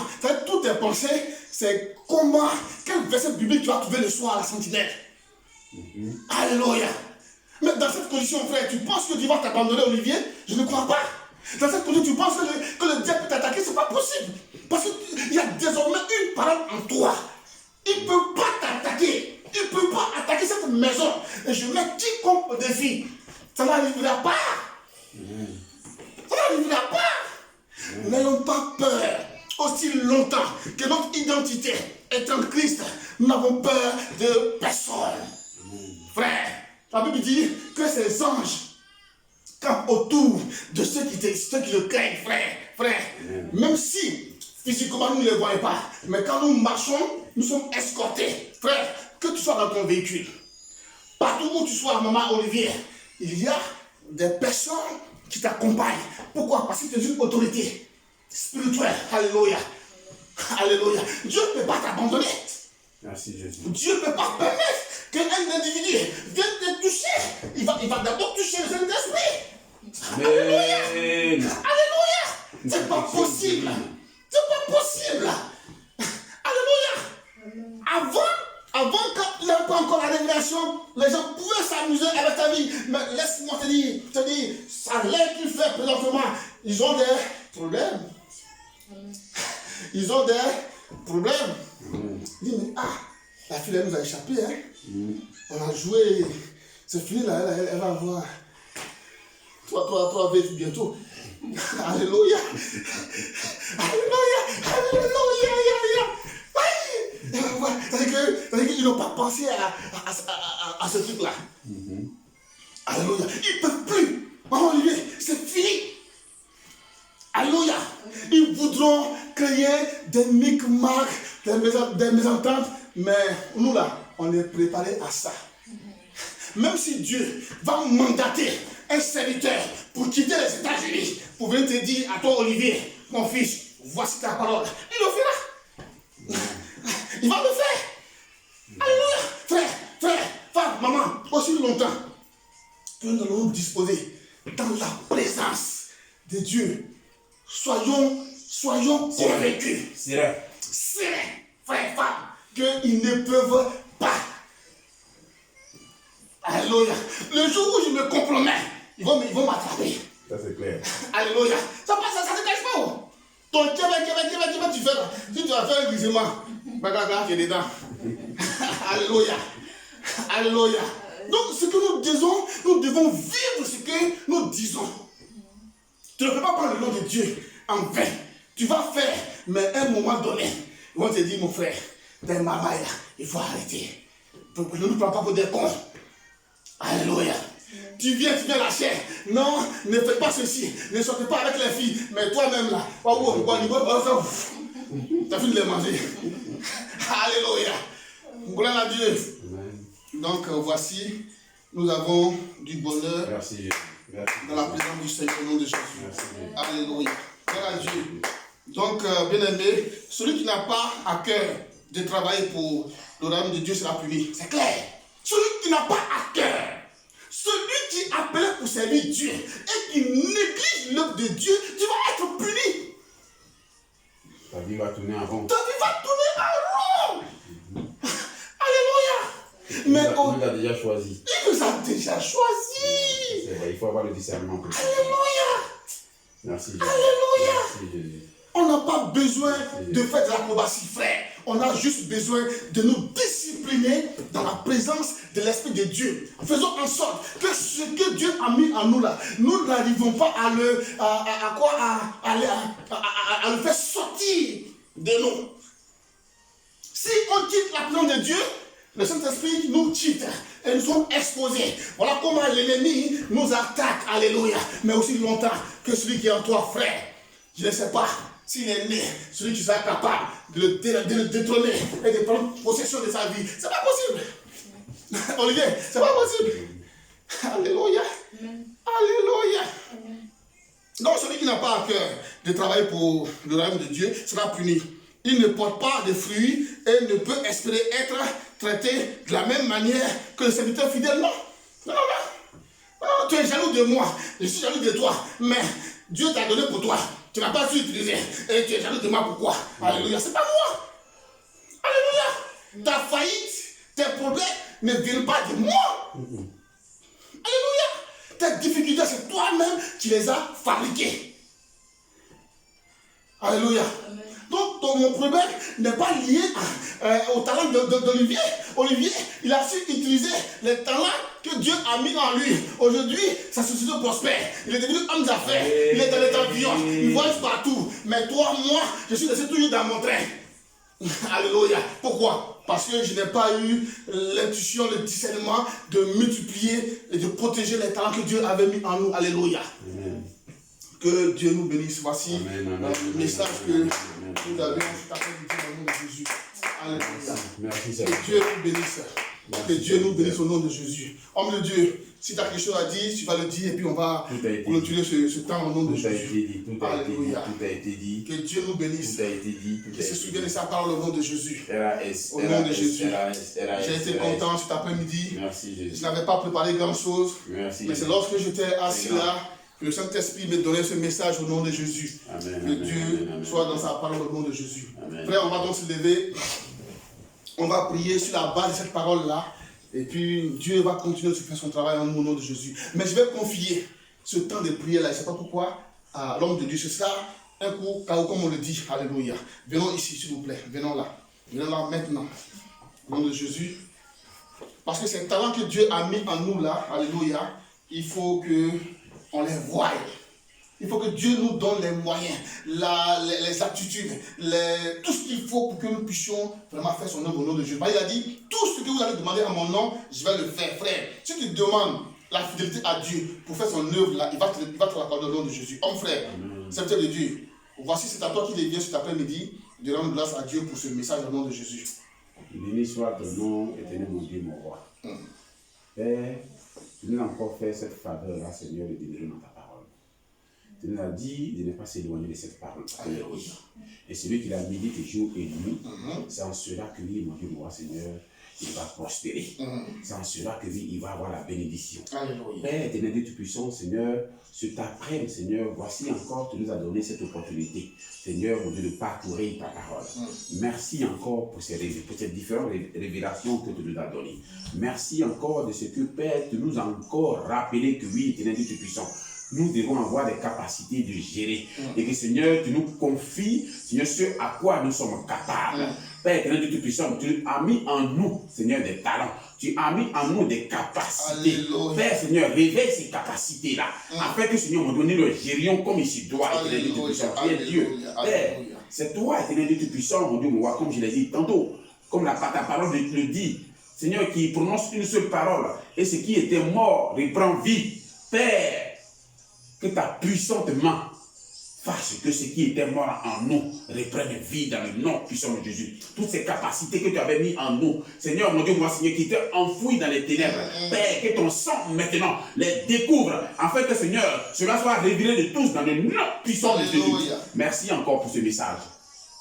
toutes tes pensées, c'est comment, quel verset biblique tu vas trouver le soir à la sentinelle. Alléluia. Mais dans cette condition, frère, tu penses que tu vas t'abandonner, Olivier? Je ne crois pas. Dans cette condition, tu penses que le diable peut t'attaquer? Ce n'est pas possible. Parce qu'il y a désormais une parole en toi. Il ne peut pas t'attaquer. Il ne peut pas attaquer cette maison. Et je mets quiconque au défi. Ça n'arrivera pas. Ça n'arrivera pas. N'ayons pas peur. Aussi longtemps que notre identité est en Christ, nous n'avons peur de personne. Frère, la Bible dit que ces anges campent autour de ceux qui le craignent, frère. Même si physiquement nous ne les voyons pas, mais quand nous marchons, nous sommes escortés. Frère, que tu sois dans ton véhicule, partout où tu sois, maman Olivier, il y a des personnes qui t'accompagnent. Pourquoi? Parce que tu es une autorité spirituelle. Alléluia. Alléluia. Dieu ne peut pas t'abandonner. Merci Jésus. Dieu ne peut pas permettre qu'un individu vienne te toucher. Il va d'abord toucher le Saint-Esprit. Alléluia. Alléluia. C'est pas possible. C'est pas possible. Alléluia. Avant quand il n'y avait pas encore la révélation, les gens pouvaient s'amuser avec ta vie. Mais laisse-moi te dire, ça l'air qu'il fait présentement, ils ont des problèmes. Ils ont des problèmes. Dis, mais la fille elle nous a échappé. Hein? On a joué. C'est fini là, elle va avoir 3 V bientôt. Alléluia. Alléluia. Alléluia. C'est-à-dire qu'ils n'ont pas pensé à ce truc-là. Alléluia. Ils ne peuvent plus. Maman Olivier, c'est fini. Alléluia. Ils voudront créer des micmacs, des mésententes, mais nous là, on est préparé à ça. Même si Dieu va mandater un serviteur pour quitter les États-Unis, pour venir te dire à toi Olivier, mon fils, voici ta parole, il le fera. Il va le faire. Alléluia. Frère, femme, maman, aussi longtemps que nous allons nous disposer dans la présence de Dieu. Soyons convaincus. C'est frère, femme, qu'ils ne peuvent pas. Alléluia. Le jour où je me compromets, ils vont m'attraper. Ça c'est clair. Alléluia. Ça se cache pas. Oh. Ton Québec, tu fais là. Si tu vas faire un grisement, tu es dedans. Alléluia. Alléluia. Donc ce que nous disons, nous devons vivre ce que nous disons. Tu ne peux pas prendre le nom de Dieu en vain. Tu vas faire, mais à un moment donné, ils vont te dire, mon frère, t'es maman là, il faut arrêter. Ne nous prends pas pour des cons. Alléluia. Tu viens la chair. Non, ne fais pas ceci. Ne sortez pas avec les filles. Mais toi-même là, tu as fini de les manger. Alléluia. Gloire à Dieu. Donc voici nous avons du bonheur. Merci, Jésus. Merci, dans la présence du Seigneur au nom de Jésus. Merci, Jésus. Alléluia. Gloire à Dieu. Donc, bien aimé, celui qui n'a pas à cœur de travailler pour le royaume de Dieu sera puni. C'est clair. Celui qui n'a pas à cœur, celui qui est appelé pour servir Dieu et qui néglige l'œuvre de Dieu, tu vas être puni. Ta vie va tourner en rond. Ta vie va tourner en rond. Alléluia. Il nous a déjà choisi. Il nous a déjà choisi. C'est vrai, il faut avoir le discernement. Alléluia. Merci, Jésus. Alléluia. Merci, Jésus. On n'a pas besoin de faire de l'acrobatie, frère. On a juste besoin de nous discipliner dans la présence de l'Esprit de Dieu. Faisons en sorte que ce que Dieu a mis en nous là, nous n'arrivons pas à le faire sortir de nous. Si on quitte la présence de Dieu, le Saint-Esprit nous quitte et nous sommes exposés. Voilà comment l'ennemi nous attaque. Alléluia. Mais aussi longtemps que celui qui est en toi, frère, je ne sais pas s'il est né, celui qui sera capable de le détrôner et de prendre possession de sa vie. C'est pas possible. Olivier, c'est pas possible. Alléluia. Alléluia. Donc celui qui n'a pas à cœur de travailler pour le royaume de Dieu sera puni. Il ne porte pas de fruits et ne peut espérer être traité de la même manière que le serviteur fidèle. Non. Non, non, non. Tu es jaloux de moi, je suis jaloux de toi, mais Dieu t'a donné pour toi. Tu n'as pas su utiliser. Et tu es jaloux de moi, pourquoi? Alléluia, c'est pas moi. Alléluia. Ta faillite, tes problèmes ne viennent pas de moi. Alléluia. Tes difficultés, c'est toi-même qui les as fabriquées. Alléluia. Donc, mon problème n'est pas lié au talent d'Olivier. Olivier, il a su utiliser les talents que Dieu a mis en lui. Aujourd'hui, sa société prospère. Il est devenu homme d'affaires. Il est dans les avions. Il voyage partout. Mais toi, moi, je suis resté toujours dans mon train. Alléluia. Pourquoi? Parce que je n'ai pas eu l'intuition, le discernement de multiplier et de protéger les talents que Dieu avait mis en nous. Alléluia. Amen. Que Dieu nous bénisse. Voici le message que nous avons cet après-midi au nom de Jésus. Alléluia. Merci, que Dieu nous bénisse. Que Dieu nous bénisse au nom de Jésus. Homme de Dieu, si tu as quelque chose à dire, tu vas le dire et puis on va clôturer ce temps au nom de Jésus. Alléluia. Tout a été dit. Que Dieu nous bénisse. Tout a été dit. Qu'il se souvienne de sa parole au nom de Jésus. Au nom de Jésus. J'ai été content cet après-midi. Merci, Jésus. Je n'avais pas préparé grand-chose. Merci. Mais c'est lorsque j'étais assis là que le Saint-Esprit me donnait ce message au nom de Jésus. Amen, que Dieu soit dans sa parole au nom de Jésus. Frère, on va donc se lever. On va prier sur la base de cette parole-là. Et puis Dieu va continuer de faire son travail au nom de Jésus. Mais je vais confier ce temps de prière-là. Je ne sais pas pourquoi à l'homme de Dieu. Ce sera un coup, comme on le dit. Alléluia. Venons ici, s'il vous plaît. Venons là. Venons là maintenant. Au nom de Jésus. Parce que ces talents que Dieu a mis en nous là, alléluia, il faut que on les voie. Il faut que Dieu nous donne les moyens, les aptitudes, tout ce qu'il faut pour que nous puissions vraiment faire son œuvre au nom de Jésus. Il a dit, tout ce que vous allez demander à mon nom, je vais le faire, frère. Si tu demandes la fidélité à Dieu pour faire son œuvre là, il va te l'accorder au nom de Jésus. Homme frère, serviteur de Dieu, voici c'est à toi qui devient cet après-midi de rendre grâce à Dieu pour ce message au nom de Jésus. Béni soit ton nom, éternel mon Dieu, mon roi. Père, tu nous as encore fait cette faveur-là, Seigneur, de demeurer dans ta parole. Tu nous as dit de ne pas s'éloigner de cette parole. Et celui qui l'a médité jour et nuit, c'est en cela que lui, mon Dieu, mon roi, Seigneur, il va prospérer. C'est en cela que lui, il va avoir la bénédiction. Alléluia. Père éternel Dieu Tout-Puissant, Seigneur, cet après-midi, Seigneur, voici encore, tu nous as donné cette opportunité, Seigneur, mon Dieu, de parcourir ta parole. Merci encore pour ces différentes révélations que tu nous as données. Merci encore de ce que, Père, tu nous as encore rappelé que oui, éternel Dieu Tout-Puissant, nous devons avoir des capacités de gérer. Et que, Seigneur, tu nous confies, Seigneur, ce à quoi nous sommes capables. Père éternel Dieu Tout-Puissant, tu as mis en nous, Seigneur, des talents. Tu as mis en nous des capacités. Alléluia. Père, Seigneur, réveille ces capacités-là. Afin que, Seigneur, nous donne le gérion comme il se doit, éternel Dieu Tout-Puissant. Tu es Dieu. Père, c'est toi, éternel Dieu Tout-Puissant, mon Dieu, mon roi, comme je l'ai dit tantôt, comme ta parole le dit. Seigneur, qui prononce une seule parole. Et ce qui était mort reprend vie. Père, que ta puissante main fasse que ce qui était mort en nous reprenne vie dans le nom puissant de Jésus. Toutes ces capacités que tu avais mis en nous, Seigneur, mon Dieu, moi, Seigneur, qui étaient enfouies dans les ténèbres, Père, que ton sang maintenant les découvre, afin que, Seigneur, cela soit révélé de tous dans le nom puissant de Jésus. Merci encore pour ce message.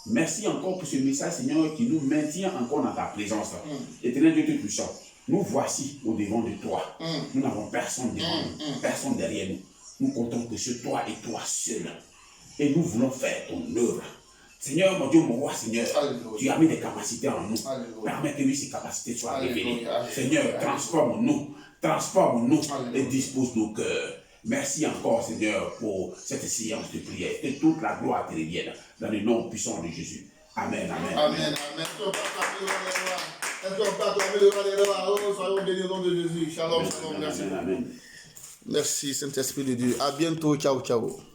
Merci encore pour ce message, Seigneur, qui nous maintient encore dans ta présence. Éternel Dieu Tout-Puissant, nous voici au devant de toi. Nous n'avons personne devant nous, personne derrière nous. Nous comptons que c'est toi et toi seul. Et nous voulons faire ton œuvre. Seigneur, mon Dieu, mon roi, Seigneur, Alléluia. Tu as mis des capacités en nous. Alléluia. Permets que ces capacités soient révélées. Seigneur, transforme-nous et dispose nos cœurs. Merci encore, Seigneur, pour cette séance de prière. Que toute la gloire te revienne dans le nom puissant de Jésus. Amen, amen. Amen, amen. Soyons bénis au nom de Jésus. Shalom, shalom. Merci. Merci, Saint-Esprit de Dieu. À bientôt. Ciao, ciao.